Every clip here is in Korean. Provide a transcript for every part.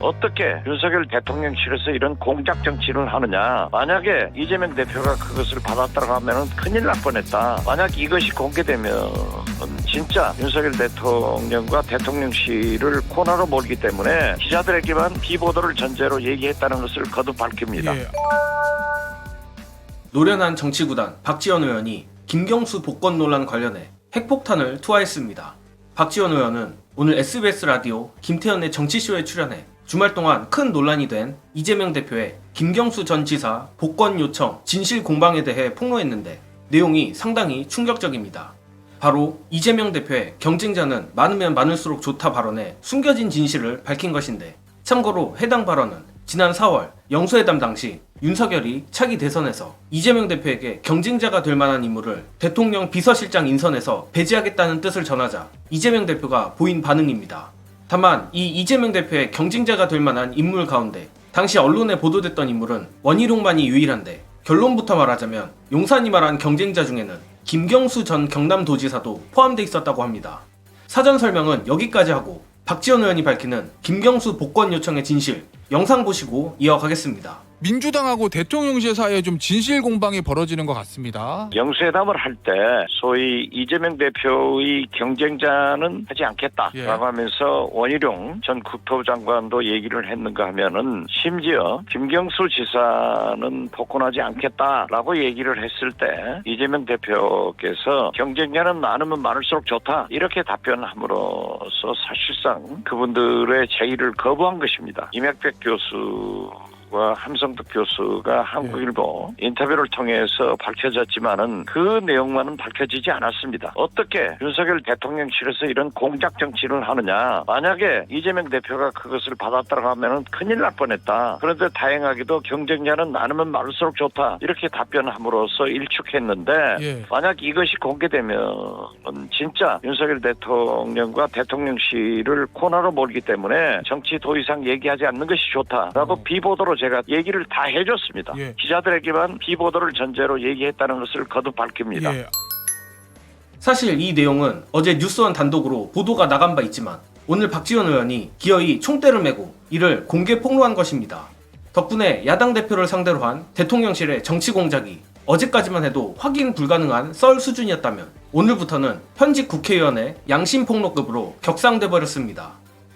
어떻게 윤석열 대통령실에서 이런 공작 정치를 하느냐. 만약에 이재명 대표가 그것을 받았다고 하면 큰일 날 뻔했다. 만약 이것이 공개되면 진짜 윤석열 대통령과 대통령실을 코너로 몰기 때문에 기자들에게만 비보도를 전제로 얘기했다는 것을 거듭 밝힙니다. 노련한 정치구단 박지원 의원이 김경수 복권 논란 관련해 핵폭탄을 투하했습니다. 박지원 의원은 오늘 SBS 라디오 김태현의 정치쇼에 출연해 주말 동안 큰 논란이 된 이재명 대표의 김경수 전 지사 복권 요청 진실 공방에 대해 폭로했는데 내용이 상당히 충격적입니다. 바로 이재명 대표의 경쟁자는 많으면 많을수록 좋다 발언에 숨겨진 진실을 밝힌 것인데, 참고로 해당 발언은 지난 4월 영수회담 당시 윤석열이 차기 대선에서 이재명 대표에게 경쟁자가 될 만한 인물을 대통령 비서실장 인선에서 배제하겠다는 뜻을 전하자 이재명 대표가 보인 반응입니다. 다만 이 이재명 대표의 경쟁자가 될 만한 인물 가운데 당시 언론에 보도됐던 인물은 원희룡만이 유일한데, 결론부터 말하자면 용산이 말한 경쟁자 중에는 김경수 전 경남도지사도 포함돼 있었다고 합니다. 사전 설명은 여기까지 하고 박지원 의원이 밝히는 김경수 복권 요청의 진실, 영상 보시고 이어가겠습니다. 민주당하고 대통령실 사이에 좀 진실 공방이 벌어지는 것 같습니다. 영수회담을 할 때 소위 이재명 대표의 경쟁자는 하지 않겠다라고 하면서 원희룡 전 국토장관도 얘기를 했는가 하면은, 심지어 김경수 지사는 복권하지 않겠다라고 얘기를 했을 때 이재명 대표께서 경쟁자는 많으면 많을수록 좋다 이렇게 답변함으로써 사실상 그분들의 제의를 거부한 것입니다. 임혁백 교수와 함성득 교수가 한국일보 인터뷰를 통해서 밝혀졌지만은 그 내용만은 밝혀지지 않았습니다. 어떻게 윤석열 대통령실에서 이런 공작 정치를 하느냐. 만약에 이재명 대표가 그것을 받았다고 하면은 큰일 날 뻔했다. 그런데 다행하게도 경쟁자는 많으면 많을수록 좋다 이렇게 답변함으로써 일축했는데, 만약 이것이 공개되면 진짜 윤석열 대통령과 대통령실을 코너로 몰기 때문에 정치 더 이상 얘기하지 않는 것이 좋다라고 비보도로 제가 얘기를 다 해줬습니다. 기자들에게만 비보도를 전제로 얘기했다는 것을 거듭 밝힙니다. 사실 이 내용은 어제 뉴스원 단독으로 보도가 나간 바 있지만 오늘 박지원 의원이 기어이 총대를 메고 이를 공개 폭로한 것입니다. 덕분에 야당 대표를 상대로 한 대통령실의 정치 공작이 어제까지만 해도 확인 불가능한 썰 수준이었다면 오늘부터는 현직 국회의원의 양심 폭로급으로 격상돼 버렸습니다.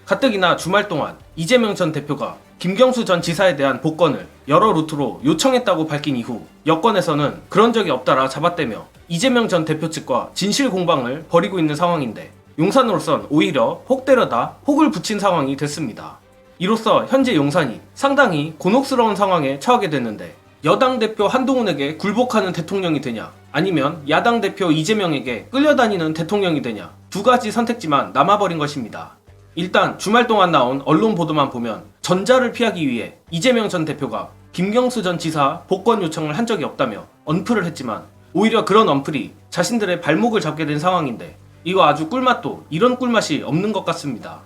가뜩이나 주말 동안 이재명 전 대표가 김경수 전 지사에 대한 복권을 여러 루트로 요청했다고 밝힌 이후 여권에서는 그런 적이 없다라 잡아떼며 이재명 전 대표 측과 진실 공방을 벌이고 있는 상황인데, 용산으로선 오히려 혹 때려다 혹을 붙인 상황이 됐습니다. 이로써 현재 용산이 상당히 곤혹스러운 상황에 처하게 됐는데, 여당 대표 한동훈에게 굴복하는 대통령이 되냐, 아니면 야당 대표 이재명에게 끌려다니는 대통령이 되냐, 두 가지 선택지만 남아버린 것입니다. 일단 주말 동안 나온 언론 보도만 보면 전자를 피하기 위해 이재명 전 대표가 김경수 전 지사 복권 요청을 한 적이 없다며 언플을 했지만, 오히려 그런 언플이 자신들의 발목을 잡게 된 상황인데, 이거 아주 꿀맛도 이런 꿀맛이 없는 것 같습니다.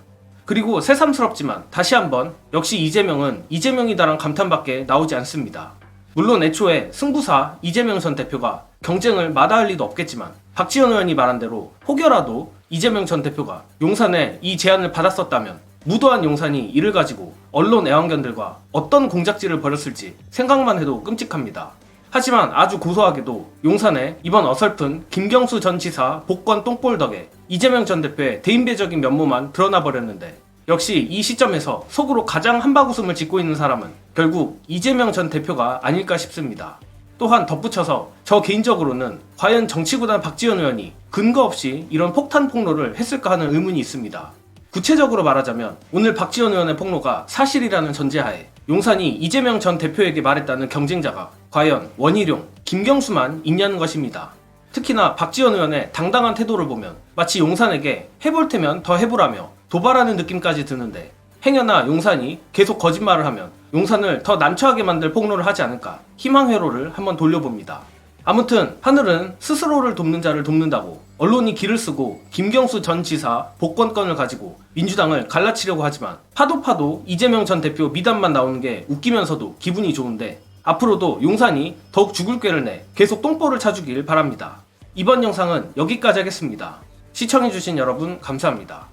그리고 새삼스럽지만 다시 한번 역시 이재명은 이재명이다란 감탄밖에 나오지 않습니다. 물론 애초에 승부사 이재명 전 대표가 경쟁을 마다할 리도 없겠지만, 박지원 의원이 말한 대로 혹여라도 이재명 전 대표가 용산에 이 제안을 받았었다면 무도한 용산이 이를 가지고 언론 애완견들과 어떤 공작질을 벌였을지 생각만 해도 끔찍합니다. 하지만 아주 고소하게도 용산에 이번 어설픈 김경수 전 지사 복권 똥볼 덕에 이재명 전 대표의 대인배적인 면모만 드러나 버렸는데, 역시 이 시점에서 속으로 가장 한바구음을 짓고 있는 사람은 결국 이재명 전 대표가 아닐까 싶습니다. 또한 덧붙여서 저 개인적으로는 과연 정치구단 박지원 의원이 근거 없이 이런 폭탄 폭로를 했을까 하는 의문이 있습니다. 구체적으로 말하자면 오늘 박지원 의원의 폭로가 사실이라는 전제하에 용산이 이재명 전 대표에게 말했다는 경쟁자가 과연 원희룡, 김경수만 있냐는 것입니다. 특히나 박지원 의원의 당당한 태도를 보면 마치 용산에게 해볼 테면 더 해보라며 도발하는 느낌까지 드는데, 행여나 용산이 계속 거짓말을 하면 용산을 더 난처하게 만들 폭로를 하지 않을까 희망 회로를 한번 돌려봅니다. 아무튼 하늘은 스스로를 돕는 자를 돕는다고 언론이 기를 쓰고 김경수 전 지사 복권건을 가지고 민주당을 갈라치려고 하지만 파도 이재명 전 대표 미담만 나오는 게 웃기면서도 기분이 좋은데, 앞으로도 용산이 더욱 죽을 꾀를 내 계속 똥볼을 차주길 바랍니다. 이번 영상은 여기까지 하겠습니다. 시청해주신 여러분 감사합니다.